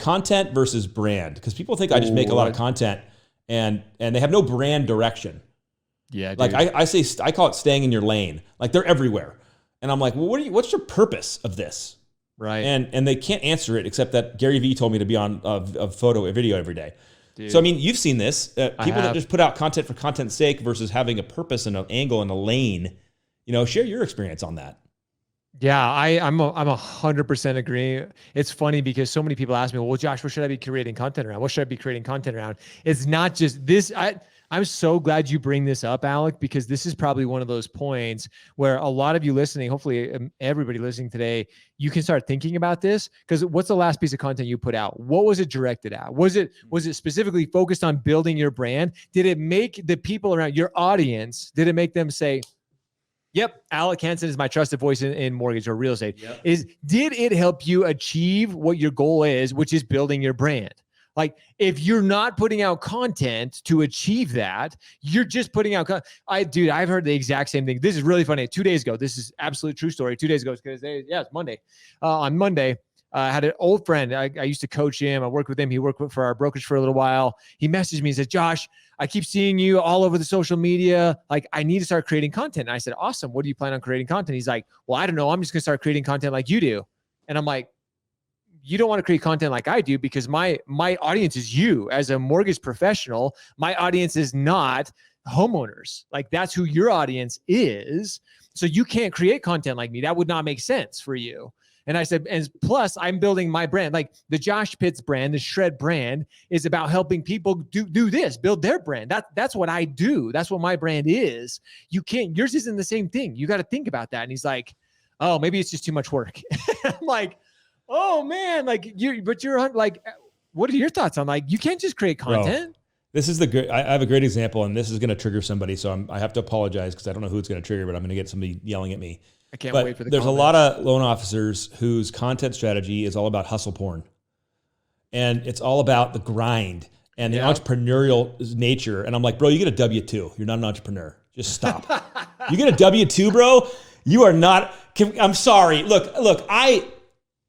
content versus brand, because people think I just make a lot of content and they have no brand direction. Yeah, dude. Like I call it staying in your lane. Like they're everywhere. And I'm like, well, what's your purpose of this? Right. And they can't answer it except that Gary Vee told me to be on a video every day. Dude. So, I mean, you've seen this. People that just put out content for content's sake versus having a purpose and an angle and a lane. Share your experience on that. Yeah, I'm 100% agree. It's funny because so many people ask me, well, Josh, what should I be creating content around? What should I be creating content around? It's not just this. I'm so glad you bring this up, Alec, because this is probably one of those points where a lot of you listening, hopefully everybody listening today, you can start thinking about this. Because what's the last piece of content you put out? What was it directed at? Was it specifically focused on building your brand? Did it make the people around your audience, did it make them say, yep, Alec Hanson is my trusted voice in mortgage or real estate? Yep. Did it help you achieve what your goal is, which is building your brand? Like, if you're not putting out content to achieve that, you're just putting out. I've heard the exact same thing. This is really funny. 2 days ago, this is absolute true story. 2 days ago, because it's Monday. On Monday, I had an old friend. I used to coach him. I worked with him. He worked for our brokerage for a little while. He messaged me and said, Josh, I keep seeing you all over the social media. Like, I need to start creating content. And I said, awesome. What do you plan on creating content? He's like, well, I don't know. I'm just going to start creating content like you do. And I'm like, you don't want to create content like I do, because my audience is you as a mortgage professional. My audience is not homeowners. Like, that's who your audience is. So you can't create content like me. That would not make sense for you. And I said, and plus I'm building my brand. Like the Josh Pitts brand, the Shred brand is about helping people do this, build their brand. That's what I do. That's what my brand is. Yours isn't the same thing. You got to think about that. And he's like, oh, maybe it's just too much work. I'm like, oh man, like you're like, what are your thoughts on, like, you can't just create content? Bro, this is I have a great example, and this is going to trigger somebody. So I have to apologize because I don't know who it's going to trigger, but I'm going to get somebody yelling at me. I can't wait for the There's comments. a lot of loan officers whose content strategy is all about hustle porn. And it's all about the grind and the entrepreneurial nature. And I'm like, bro, you get a W-2. You're not an entrepreneur. Just stop. You get a W-2, bro. You are not. I'm sorry. Look, I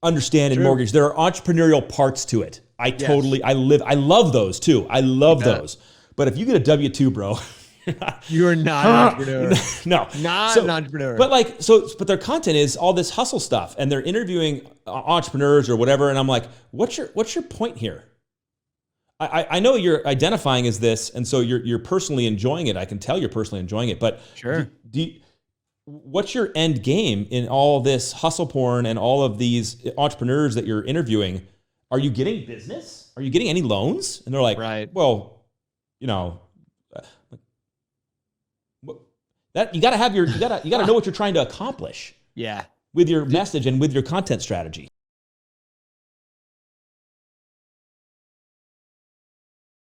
understand in mortgage, there are entrepreneurial parts to it. I love those too. I love those. But if you get a W-2, bro, you're not an entrepreneur. No, not an entrepreneur. But their content is all this hustle stuff, and they're interviewing entrepreneurs or whatever. And I'm like, what's your point here? I know you're identifying as this, and so you're personally enjoying it. I can tell you're personally enjoying it. But sure, what's your end game in all this hustle porn and all of these entrepreneurs that you're interviewing? Are you getting business? Are you getting any loans? And they're like, right. Well, that you got to know what you're trying to accomplish. Yeah. With your message and with your content strategy.